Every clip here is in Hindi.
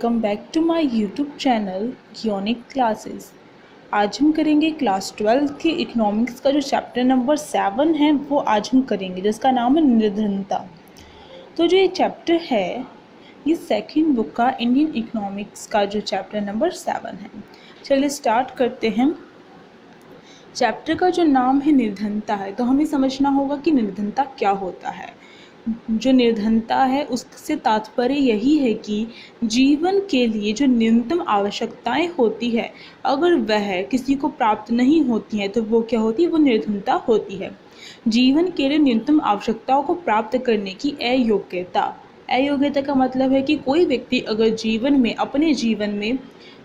Welcome back to my YouTube channel unique classes. आज हम करेंगे क्लास 12 के इकोनॉमिक्स का जो चैप्टर नंबर 7 है वो आज हम करेंगे, जिसका नाम है निर्धनता। तो जो ये चैप्टर है ये सेकंड बुक का इंडियन इकोनॉमिक्स का जो चैप्टर नंबर 7 है। चलिए स्टार्ट करते हैं। चैप्टर का जो नाम है निर्धनता है, तो हमें समझना होगा कि निर्धनता क्या होता है। जो निर्धनता है उससे तात्पर्य यही है कि जीवन के लिए जो न्यूनतम आवश्यकताएं होती है, अगर वह किसी को प्राप्त नहीं होती हैं तो वो क्या होती है, वो निर्धनता होती है। जीवन के लिए न्यूनतम आवश्यकताओं को प्राप्त करने की अयोग्यता। अयोग्यता का मतलब है कि कोई व्यक्ति अगर जीवन में, अपने जीवन में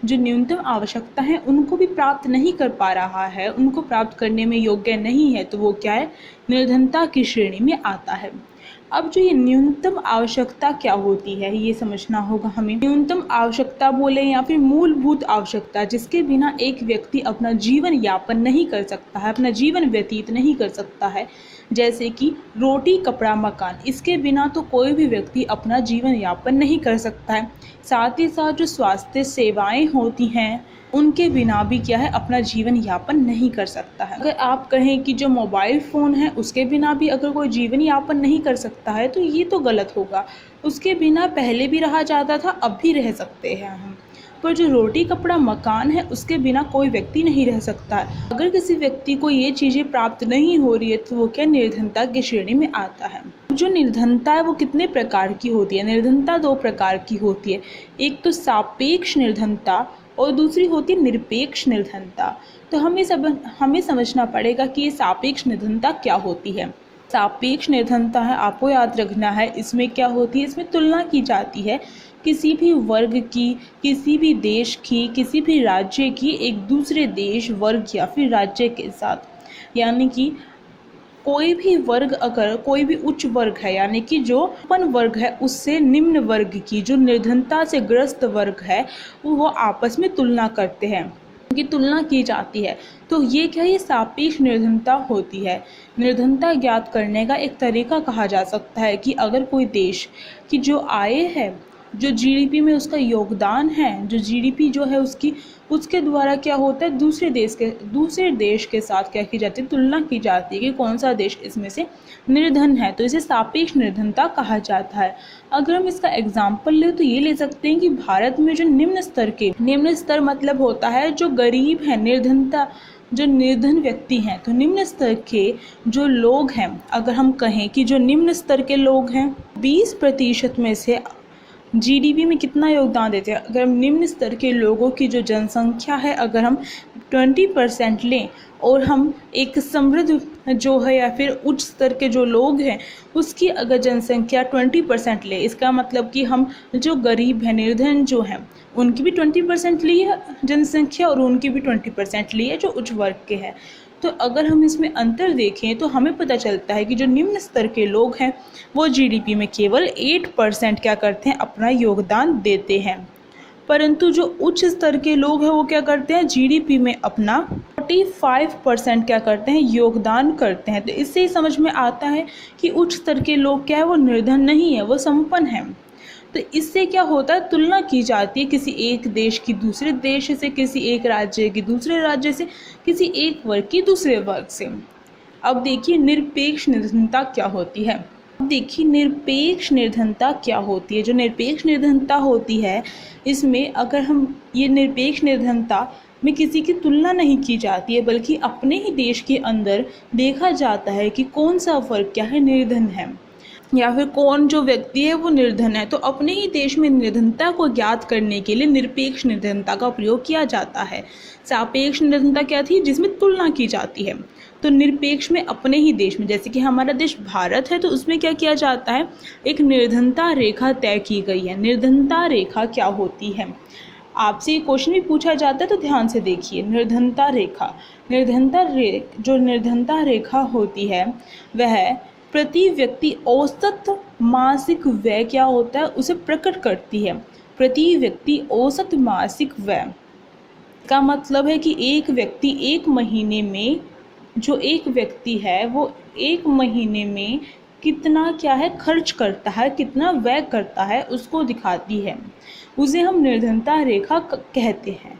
जो न्यूनतम आवश्यकता है उनको भी प्राप्त नहीं कर पा रहा है, उनको प्राप्त करने में योग्य नहीं है, तो वो क्या है, निर्धनता की श्रेणी में आता है। अब जो ये न्यूनतम आवश्यकता क्या होती है ये समझना होगा हमें। न्यूनतम आवश्यकता बोले या फिर मूलभूत आवश्यकता, जिसके बिना एक व्यक्ति अपना जीवन यापन नहीं कर सकता है, अपना जीवन व्यतीत नहीं कर सकता है, जैसे कि रोटी, कपड़ा, मकान। इसके बिना तो कोई भी व्यक्ति अपना जीवन यापन नहीं कर सकता है। साथ ही साथ जो स्वास्थ्य सेवाएं होती हैं उनके बिना भी क्या है, अपना जीवन यापन नहीं कर सकता है। अगर आप कहें कि जो मोबाइल फ़ोन है उसके बिना भी अगर कोई जीवन यापन नहीं कर सकता है तो ये तो गलत होगा। उसके बिना पहले भी रहा जाता था, अब भी रह सकते हैं हम। पर जो रोटी, कपड़ा, मकान है उसके बिना कोई व्यक्ति नहीं रह सकता है। अगर किसी व्यक्ति को ये चीज़ें प्राप्त नहीं हो रही है तो वो क्या, निर्धनता की श्रेणी में आता है। जो निर्धनता है वो कितने प्रकार की होती है? निर्धनता 2 प्रकार की होती है। एक तो सापेक्ष निर्धनता और दूसरी होती है निरपेक्ष निर्धनता। तो हमें समझना पड़ेगा कि ये सापेक्ष निर्धनता क्या होती है। सापेक्ष निर्धनता है, आपको याद रखना है, इसमें क्या होती है, इसमें तुलना की जाती है किसी भी वर्ग की, किसी भी देश की, किसी भी राज्य की एक दूसरे देश, वर्ग या फिर राज्य के साथ। यानी कि कोई भी वर्ग, अगर कोई भी उच्च वर्ग है यानी कि जो उत्पन्न वर्ग है उससे निम्न वर्ग की जो निर्धनता से ग्रस्त वर्ग है वो आपस में तुलना करते हैं, उनकी तुलना की जाती है। तो ये क्या, ये सापेक्ष निर्धनता होती है। निर्धनता ज्ञात करने का एक तरीका कहा जा सकता है कि अगर कोई देश की जो आय है, जो जीडीपी में उसका योगदान है, जो जीडीपी जो है उसके द्वारा क्या होता है, दूसरे देश के साथ क्या की जाती है, तुलना की जाती है कि कौन सा देश इसमें से निर्धन है, तो इसे सापेक्ष निर्धनता कहा जाता है। अगर हम इसका एग्जाम्पल ले तो ये ले सकते हैं कि भारत में जो निम्न स्तर मतलब होता है जो गरीब है, जो निर्धन व्यक्ति हैं, तो निम्न स्तर के जो लोग हैं, अगर हम कहें कि जो निम्न स्तर के लोग हैं 20% में से जीडीपी में कितना योगदान देते हैं। अगर हम निम्न स्तर के लोगों की जो जनसंख्या है अगर हम 20% लें और हम एक समृद्ध जो है या फिर उच्च स्तर के जो लोग हैं उसकी अगर जनसंख्या 20% ले, इसका मतलब कि हम जो गरीब हैं, निर्धन जो हैं, उनकी भी 20% ली है जनसंख्या और उनकी भी 20% ली है जो उच्च वर्ग के हैं। तो अगर हम इसमें अंतर देखें तो हमें पता चलता है कि जो निम्न स्तर के लोग हैं वो जीडीपी में केवल 8% क्या करते हैं, अपना योगदान देते हैं, परंतु जो उच्च स्तर के लोग हैं वो क्या करते हैं, जीडीपी में अपना 45% क्या करते हैं, योगदान करते हैं। तो इससे ही समझ में आता है कि उच्च स्तर के लोग क्या है, वो निर्धन नहीं है, वो संपन्न है। तो इससे क्या होता है, तुलना की जाती है किसी एक देश की दूसरे देश से, किसी एक राज्य की दूसरे राज्य से, किसी एक वर्ग की दूसरे वर्ग से। अब देखिए निरपेक्ष निर्धनता क्या होती है। अब देखिए निरपेक्ष निर्धनता क्या होती है। जो निरपेक्ष निर्धनता होती है इसमें अगर हम ये निरपेक्ष निर्धनता में किसी की तुलना नहीं की जाती है, बल्कि अपने ही देश के अंदर देखा जाता है कि कौन सा वर्ग क्या है, निर्धन है या फिर कौन जो व्यक्ति है वो निर्धन है। तो अपने ही देश में निर्धनता को ज्ञात करने के लिए निरपेक्ष निर्धनता का प्रयोग किया जाता है। सापेक्ष निर्धनता क्या थी, जिसमें तुलना की जाती है। तो निरपेक्ष में अपने ही देश में, जैसे कि हमारा देश भारत है तो उसमें क्या किया जाता है, एक निर्धनता रेखा तय की गई है। निर्धनता रेखा क्या होती है, आपसे ये क्वेश्चन भी पूछा जाता है तो ध्यान से देखिए। जो निर्धनता रेखा होती है वह प्रति व्यक्ति औसत मासिक व्यय क्या होता है उसे प्रकट करती है। प्रति व्यक्ति औसत मासिक व्यय का मतलब है कि एक व्यक्ति एक महीने में, जो एक व्यक्ति है वो एक महीने में कितना क्या है खर्च करता है, कितना व्यय करता है, उसको दिखाती है। उसे हम निर्धनता रेखा कहते हैं।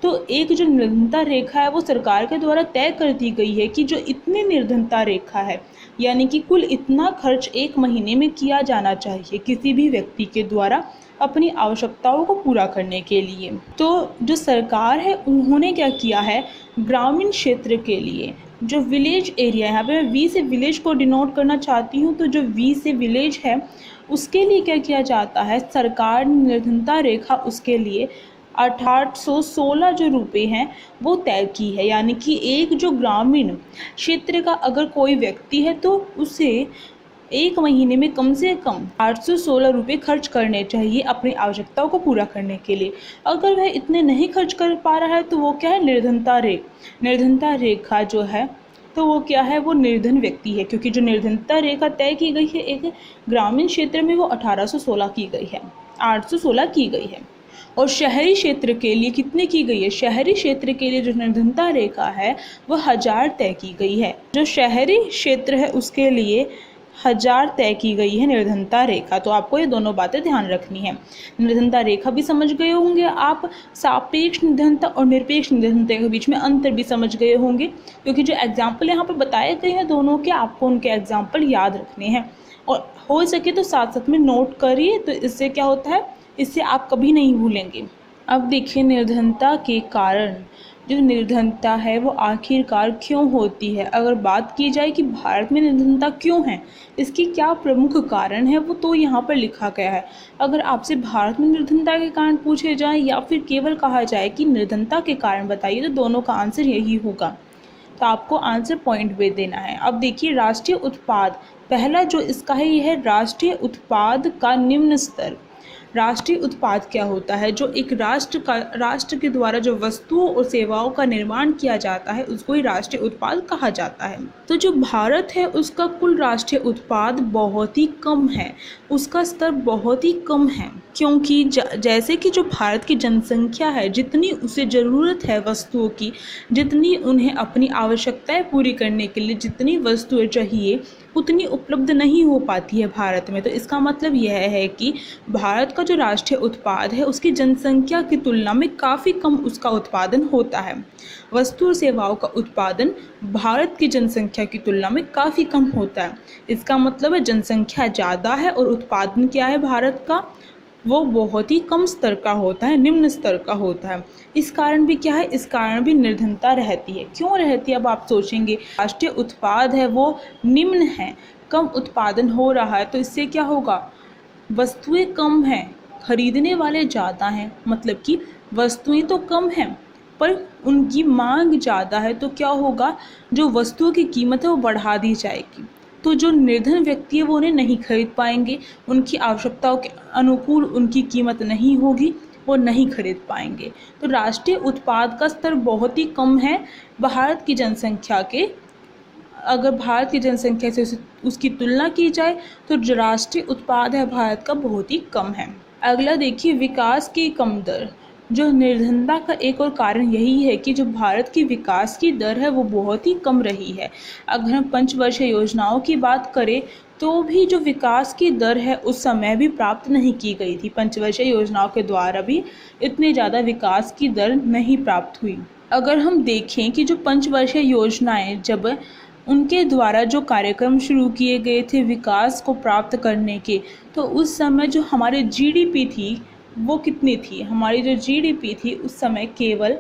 तो एक जो निर्धनता रेखा है वो सरकार के द्वारा तय कर दी गई है कि जो इतनी निर्धनता रेखा है, यानी कि कुल इतना खर्च एक महीने में किया जाना चाहिए किसी भी व्यक्ति के द्वारा अपनी आवश्यकताओं को पूरा करने के लिए। तो जो सरकार है उन्होंने क्या किया है, ग्रामीण क्षेत्र के लिए जो विलेज एरिया, यहाँ पे मैं वी से विलेज को डिनोट करना चाहती हूँ, तो जो वी से विलेज है उसके लिए क्या किया जाता है, सरकार ने निर्धनता रेखा उसके लिए 816 जो रुपये हैं वो तय की है। यानी कि एक जो ग्रामीण क्षेत्र का अगर कोई व्यक्ति है तो उसे एक महीने में कम से कम 816 रुपये खर्च करने चाहिए अपनी आवश्यकताओं को पूरा करने के लिए। अगर वह इतने नहीं खर्च कर पा रहा है तो वो क्या है, निर्धनता रेखा जो है तो वो क्या है, वो निर्धन व्यक्ति है, क्योंकि जो निर्धनता रेखा तय की गई है एक ग्रामीण क्षेत्र में वो 1816 की गई है, 816 की गई है। और शहरी क्षेत्र के लिए कितने की गई है, शहरी क्षेत्र के लिए जो निर्धनता रेखा है वह 1000 तय की गई है। जो शहरी क्षेत्र है उसके लिए 1000 तय की गई है निर्धनता रेखा। तो आपको ये दोनों बातें ध्यान रखनी है। निर्धनता रेखा भी समझ गए होंगे आप, सापेक्ष निर्धनता और निरपेक्ष निर्धनता के बीच में अंतर भी समझ गए होंगे, क्योंकि जो एग्जाम्पल यहाँ पर बताए गए हैं दोनों के, आपको उनके एग्जाम्पल याद रखने हैं और हो सके तो साथ साथ में नोट करिए। तो इससे क्या होता है, इससे आप कभी नहीं भूलेंगे। अब देखिए निर्धनता के कारण, जो निर्धनता है वो आखिरकार क्यों होती है। अगर बात की जाए कि भारत में निर्धनता क्यों है, इसकी क्या प्रमुख कारण है, वो तो यहाँ पर लिखा गया है। अगर आपसे भारत में निर्धनता के कारण पूछे जाए या फिर केवल कहा जाए कि निर्धनता के कारण बताइए, तो दोनों का आंसर यही होगा। तो आपको आंसर पॉइंट पे देना है। अब देखिए राष्ट्रीय उत्पाद, पहला जो इसका है यह है राष्ट्रीय उत्पाद का निम्न स्तर। राष्ट्रीय उत्पाद क्या होता है, जो एक राष्ट्र के द्वारा जो वस्तुओं और सेवाओं का निर्माण किया जाता है उसको ही राष्ट्रीय उत्पाद कहा जाता है। तो जो भारत है उसका कुल राष्ट्रीय उत्पाद बहुत ही कम है, उसका स्तर बहुत ही कम है, क्योंकि जैसे कि जो भारत की जनसंख्या है, जितनी उसे ज़रूरत है वस्तुओं की, जितनी उन्हें अपनी आवश्यकताएं पूरी करने के लिए जितनी वस्तुएं चाहिए उतनी उपलब्ध नहीं हो पाती है भारत में। तो इसका मतलब यह है कि भारत का जो राष्ट्रीय उत्पाद है उसकी जनसंख्या की तुलना में काफ़ी कम उसका उत्पादन होता है। वस्तु और सेवाओं का उत्पादन भारत की जनसंख्या की तुलना में काफ़ी कम होता है। इसका मतलब है जनसंख्या ज़्यादा है और उत्पादन क्या है भारत का, वो बहुत ही कम स्तर का होता है, निम्न स्तर का होता है। इस कारण भी क्या है, इस कारण भी निर्धनता रहती है। क्यों रहती है, अब आप सोचेंगे राष्ट्रीय उत्पाद है वो निम्न है, कम उत्पादन हो रहा है, तो इससे क्या होगा, वस्तुएं कम हैं, खरीदने वाले ज़्यादा हैं। मतलब कि वस्तुएं तो कम हैं पर उनकी मांग ज़्यादा है, तो क्या होगा, जो वस्तुओं की कीमत है वो बढ़ा दी जाएगी। तो जो निर्धन व्यक्ति है वो उन्हें नहीं खरीद पाएंगे, उनकी आवश्यकताओं के अनुकूल उनकी कीमत नहीं होगी, वो नहीं खरीद पाएंगे। तो राष्ट्रीय उत्पाद का स्तर बहुत ही कम है भारत की जनसंख्या के। अगर भारत की जनसंख्या से उसकी तुलना की जाए तो जो राष्ट्रीय उत्पाद है भारत का बहुत ही कम है। अगला देखिए विकास की कम दर। जो निर्धनता का एक और कारण यही है कि जो भारत की विकास की दर है वो बहुत ही कम रही है। अगर हम पंचवर्षीय योजनाओं की बात करें तो भी जो विकास की दर है उस समय भी प्राप्त नहीं की गई थी। पंचवर्षीय योजनाओं के द्वारा भी इतनी ज़्यादा विकास की दर नहीं प्राप्त हुई। अगर हम देखें कि जो पंचवर्षीय योजनाएं जब उनके द्वारा जो कार्यक्रम शुरू किए गए थे विकास को प्राप्त करने के, तो उस समय जो हमारे जीडीपी थी वो कितनी थी, हमारी जो जीडीपी थी उस समय केवल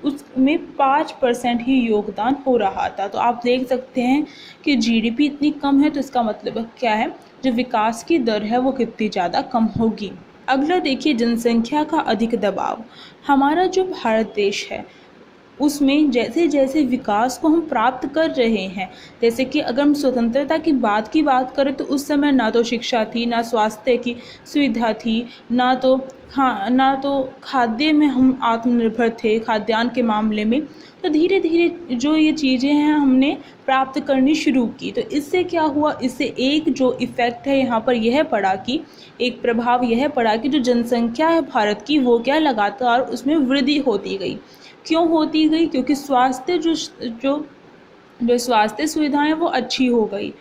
उसमें 5% ही योगदान हो रहा था। तो आप देख सकते हैं कि जीडीपी इतनी कम है, तो इसका मतलब क्या है, जो विकास की दर है वो कितनी ज़्यादा कम होगी। अगला देखिए जनसंख्या का अधिक दबाव। हमारा जो भारत देश है उसमें जैसे जैसे विकास को हम प्राप्त कर रहे हैं, जैसे कि अगर हम स्वतंत्रता की बात करें तो उस समय ना तो शिक्षा थी, ना स्वास्थ्य की सुविधा थी, ना तो खाद्य में हम आत्मनिर्भर थे, खाद्यान्न के मामले में। तो धीरे धीरे जो ये चीज़ें हैं हमने प्राप्त करनी शुरू की। तो इससे क्या हुआ, इससे एक जो इफ़ेक्ट है यहाँ पर यह पड़ा कि एक प्रभाव यह पड़ा कि जो जनसंख्या है भारत की वो क्या लगातार उसमें वृद्धि होती गई। क्यों होती गई, क्योंकि स्वास्थ्य जो स्वास्थ्य सुविधाएं वो अच्छी हो गई।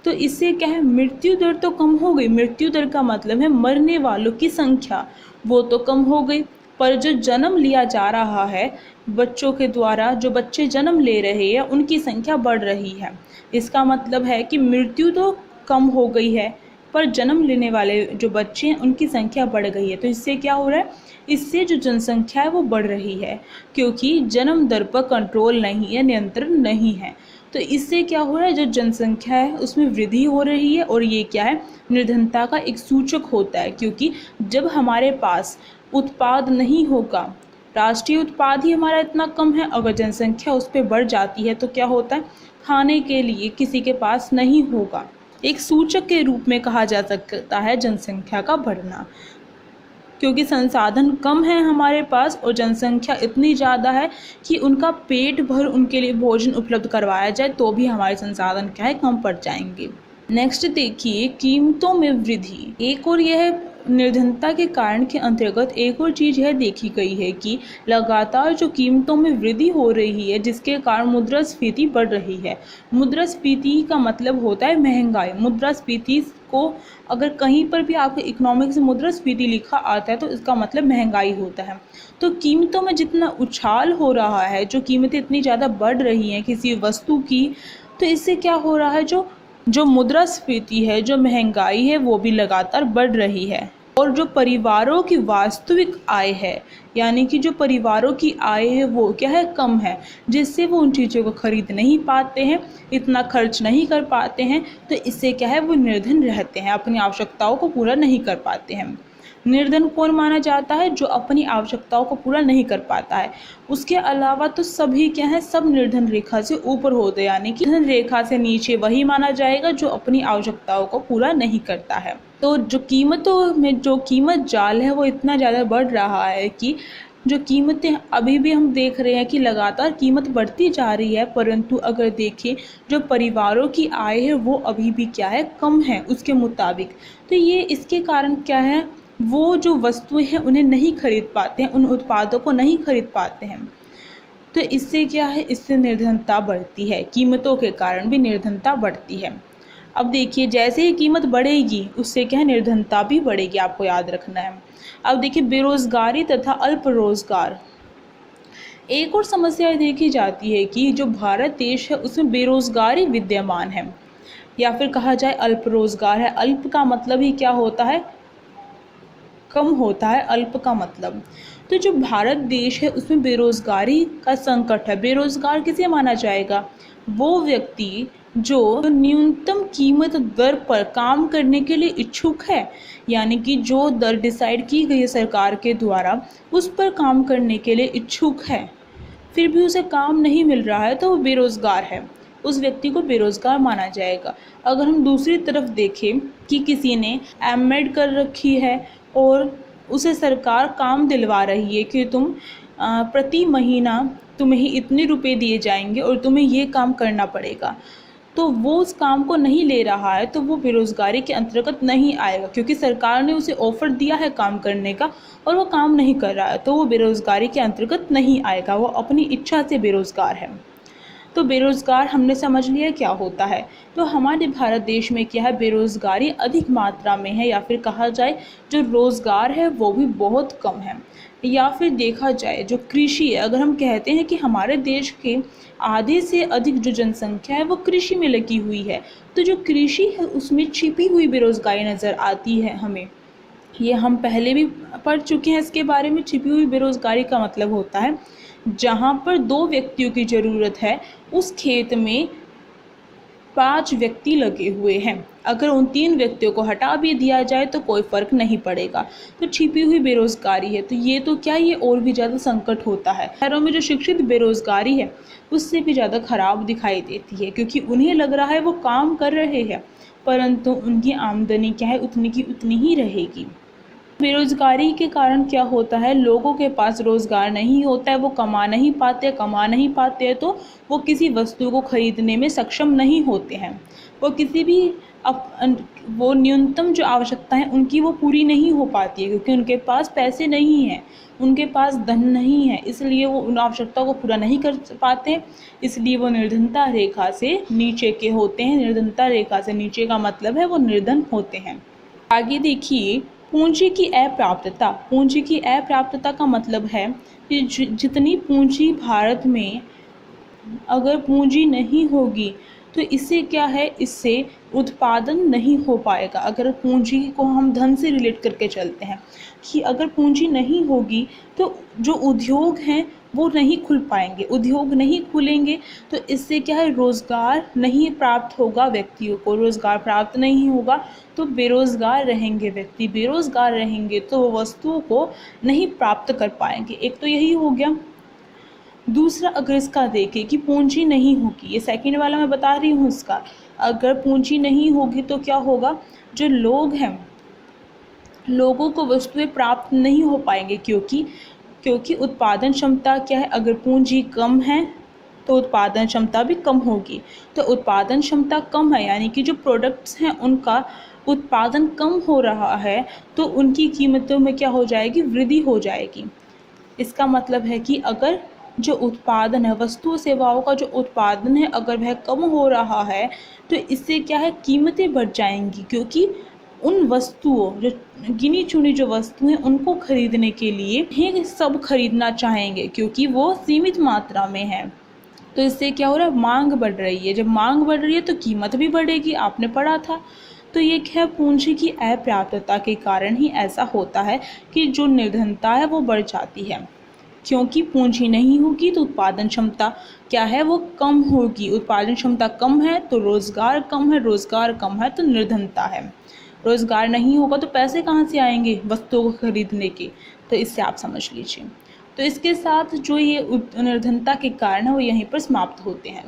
तो इससे क्या है, मृत्यु दर तो कम हो गई। मृत्यु दर का मतलब है मरने वालों की संख्या, वो तो कम हो गई, पर जो जन्म लिया जा रहा है बच्चों के द्वारा, जो बच्चे जन्म ले रहे हैं उनकी संख्या बढ़ रही है। इसका मतलब है कि मृत्यु तो कम हो गई है पर जन्म लेने वाले जो बच्चे हैं उनकी संख्या बढ़ गई है। तो इससे क्या हो रहा है, इससे जो जनसंख्या है वो बढ़ रही है, क्योंकि जन्म दर पर कंट्रोल नहीं है, नियंत्रण नहीं है। तो इससे क्या हो रहा है, जो जनसंख्या है उसमें वृद्धि हो रही है, और ये क्या है, निर्धनता का एक सूचक होता है। क्योंकि जब हमारे पास उत्पाद नहीं होगा, राष्ट्रीय उत्पाद ही हमारा इतना कम है, अगर जनसंख्या उस पर बढ़ जाती है तो क्या होता है, खाने के लिए किसी के पास नहीं होगा। एक सूचक के रूप में कहा जा सकता है जनसंख्या का बढ़ना, क्योंकि संसाधन कम है हमारे पास और जनसंख्या इतनी ज़्यादा है कि उनका पेट भर उनके लिए भोजन उपलब्ध करवाया जाए तो भी हमारे संसाधन क्या है, कम पड़ जाएंगे। नेक्स्ट देखिए, कीमतों में वृद्धि। एक और यह निर्धनता के कारण के अंतर्गत एक और चीज़ यह देखी गई है कि लगातार जो कीमतों में वृद्धि हो रही है जिसके कारण मुद्रास्फीति बढ़ रही है। मुद्रास्फीति का मतलब होता है महंगाई। मुद्रास्फीति को अगर कहीं पर भी आपके इकोनॉमिक्स में मुद्रास्फीति लिखा आता है तो इसका मतलब महंगाई होता है। तो कीमतों में जितना उछाल हो रहा है, जो कीमतें इतनी ज़्यादा बढ़ रही हैं किसी वस्तु की, तो इससे क्या हो रहा है, जो मुद्रास्फीति है, जो महंगाई है वो भी लगातार बढ़ रही है। और जो परिवारों की वास्तविक आय है, यानी कि जो परिवारों की आय है वो क्या है, कम है, जिससे वो उन चीज़ों को खरीद नहीं पाते हैं, इतना खर्च नहीं कर पाते हैं। तो इससे क्या है, वो निर्धन रहते हैं, अपनी आवश्यकताओं को पूरा नहीं कर पाते हैं। निर्धन कौन माना जाता है, जो अपनी आवश्यकताओं को पूरा नहीं कर पाता है। उसके अलावा तो सभी क्या है, सब निर्धन रेखा से ऊपर होते हैं, यानी कि निर्धन रेखा से नीचे वही माना जाएगा जो अपनी आवश्यकताओं को पूरा नहीं करता है। तो जो कीमतों में जो कीमत जाल है वो इतना ज़्यादा बढ़ रहा है कि जो कीमतें अभी भी हम देख रहे हैं कि लगातार कीमत बढ़ती जा रही है, परंतु अगर देखें जो परिवारों की आय है वो अभी भी क्या है, कम है उसके मुताबिक। तो ये इसके कारण क्या है, वो जो वस्तुएं हैं उन्हें नहीं खरीद पाते हैं, उन उत्पादों को नहीं खरीद पाते हैं। तो इससे क्या है, इससे निर्धनता बढ़ती है, कीमतों के कारण भी निर्धनता बढ़ती है। अब देखिए, जैसे ही कीमत बढ़ेगी उससे क्या है, निर्धनता भी बढ़ेगी, आपको याद रखना है। अब देखिए, बेरोजगारी तथा अल्प रोजगार। एक और समस्या देखी जाती है कि जो भारत देश है उसमें बेरोजगारी विद्यमान है, या फिर कहा जाए अल्प रोजगार है। अल्प का मतलब ही क्या होता है, कम होता है, अल्प का मतलब। तो जो भारत देश है उसमें बेरोजगारी का संकट है। बेरोजगार किसे माना जाएगा, वो व्यक्ति जो न्यूनतम कीमत दर पर काम करने के लिए इच्छुक है, यानी कि जो दर डिसाइड की गई है सरकार के द्वारा उस पर काम करने के लिए इच्छुक है, फिर भी उसे काम नहीं मिल रहा है तो वो बेरोजगार है, उस व्यक्ति को बेरोजगार माना जाएगा। अगर हम दूसरी तरफ देखें कि किसी ने एमएड कर रखी है और उसे सरकार काम दिलवा रही है कि तुम प्रति महीना तुम्हें ही इतने रुपए दिए जाएंगे और तुम्हें ये काम करना पड़ेगा, तो वो उस काम को नहीं ले रहा है तो वो बेरोजगारी के अंतर्गत नहीं आएगा, क्योंकि सरकार ने उसे ऑफर दिया है काम करने का और वो काम नहीं कर रहा है, तो वो बेरोजगारी के अंतर्गत नहीं आएगा, वो अपनी इच्छा से बेरोजगार है। तो बेरोजगार हमने समझ लिया क्या होता है। तो हमारे भारत देश में क्या है, बेरोजगारी अधिक मात्रा में है, या फिर कहा जाए जो रोजगार है वो भी बहुत कम है। या फिर देखा जाए जो कृषि है, अगर हम कहते हैं कि हमारे देश के आधे से अधिक जो जनसंख्या है वो कृषि में लगी हुई है, तो जो कृषि है उसमें छिपी हुई बेरोजगारी नज़र आती है हमें। ये हम पहले भी पढ़ चुके हैं इसके बारे में। छिपी हुई बेरोजगारी का मतलब होता है जहाँ पर 2 व्यक्तियों की ज़रूरत है उस खेत में 5 व्यक्ति लगे हुए हैं, अगर उन 3 व्यक्तियों को हटा भी दिया जाए तो कोई फ़र्क नहीं पड़ेगा। तो छिपी हुई बेरोजगारी है, तो ये तो क्या, ये और भी ज़्यादा संकट होता है। शहरों में जो शिक्षित बेरोजगारी है उससे भी ज़्यादा खराब दिखाई देती है, क्योंकि उन्हें लग रहा है वो काम कर रहे हैं परंतु उनकी आमदनी क्या है, उतनी की उतनी ही रहेगी। बेरोजगारी के कारण क्या होता है, लोगों के पास रोजगार नहीं होता है, वो कमा नहीं पाते हैं तो वो किसी वस्तु को खरीदने में सक्षम नहीं होते हैं। वो किसी भी वो न्यूनतम जो आवश्यकताएं उनकी वो पूरी नहीं हो पाती है, क्योंकि उनके पास पैसे नहीं हैं, उनके पास धन नहीं है, इसलिए वो उन आवश्यकताओं को पूरा नहीं कर पाते। इसलिए वो निर्धनता रेखा से नीचे के होते हैं। निर्धनता रेखा से नीचे का मतलब है वो निर्धन होते हैं। आगे देखिए, पूंजी की अप्राप्तता। पूंजी की अप्राप्तता का मतलब है कि जितनी पूंजी भारत में अगर पूंजी नहीं होगी तो इससे क्या है, इससे उत्पादन नहीं हो पाएगा। अगर पूंजी को हम धन से रिलेट करके चलते हैं कि अगर पूंजी नहीं होगी तो जो उद्योग हैं वो नहीं खुल पाएंगे, उद्योग नहीं खुलेंगे तो इससे क्या है, रोज़गार नहीं प्राप्त होगा, व्यक्तियों को रोज़गार प्राप्त नहीं होगा तो बेरोज़गार रहेंगे व्यक्ति, बेरोज़गार रहेंगे तो वो वस्तुओं को नहीं प्राप्त कर पाएंगे। एक तो यही हो गया। दूसरा अगर इसका देखें कि पूंजी नहीं होगी, ये सेकंड वाला मैं बता रही हूँ इसका, अगर पूंजी नहीं होगी तो क्या होगा, जो लोग हैं लोगों को वस्तुएं प्राप्त नहीं हो पाएंगे, क्योंकि उत्पादन क्षमता क्या है, अगर पूंजी कम है तो उत्पादन क्षमता भी कम होगी। तो उत्पादन क्षमता कम है यानी कि जो प्रोडक्ट्स हैं उनका उत्पादन कम हो रहा है तो उनकी कीमतों में क्या हो जाएगी, वृद्धि हो जाएगी। इसका मतलब है कि अगर जो उत्पादन है, वस्तु सेवाओं का जो उत्पादन है अगर वह कम हो रहा है तो इससे क्या है, कीमतें बढ़ जाएंगी, क्योंकि उन वस्तुओं, जो गिनी चुनी जो वस्तुएं उनको खरीदने के लिए ही सब खरीदना चाहेंगे क्योंकि वो सीमित मात्रा में है। तो इससे क्या हो रहा है, मांग बढ़ रही है। जब मांग बढ़ रही है तो कीमत भी बढ़ेगी, आपने पढ़ा था। तो ये क्या है, पूंजी की अपर्याप्तता के कारण ही ऐसा होता है कि जो निर्धनता है वो बढ़ जाती है। क्योंकि पूंजी नहीं होगी तो उत्पादन क्षमता क्या है, वो कम होगी। उत्पादन क्षमता कम है तो रोजगार कम है, रोजगार कम है तो निर्धनता है। रोजगार नहीं होगा तो पैसे कहाँ से आएंगे वस्तुओं को खरीदने के। तो इससे आप समझ लीजिए। तो इसके साथ जो ये निर्धनता के कारण है वो यहीं पर समाप्त होते हैं।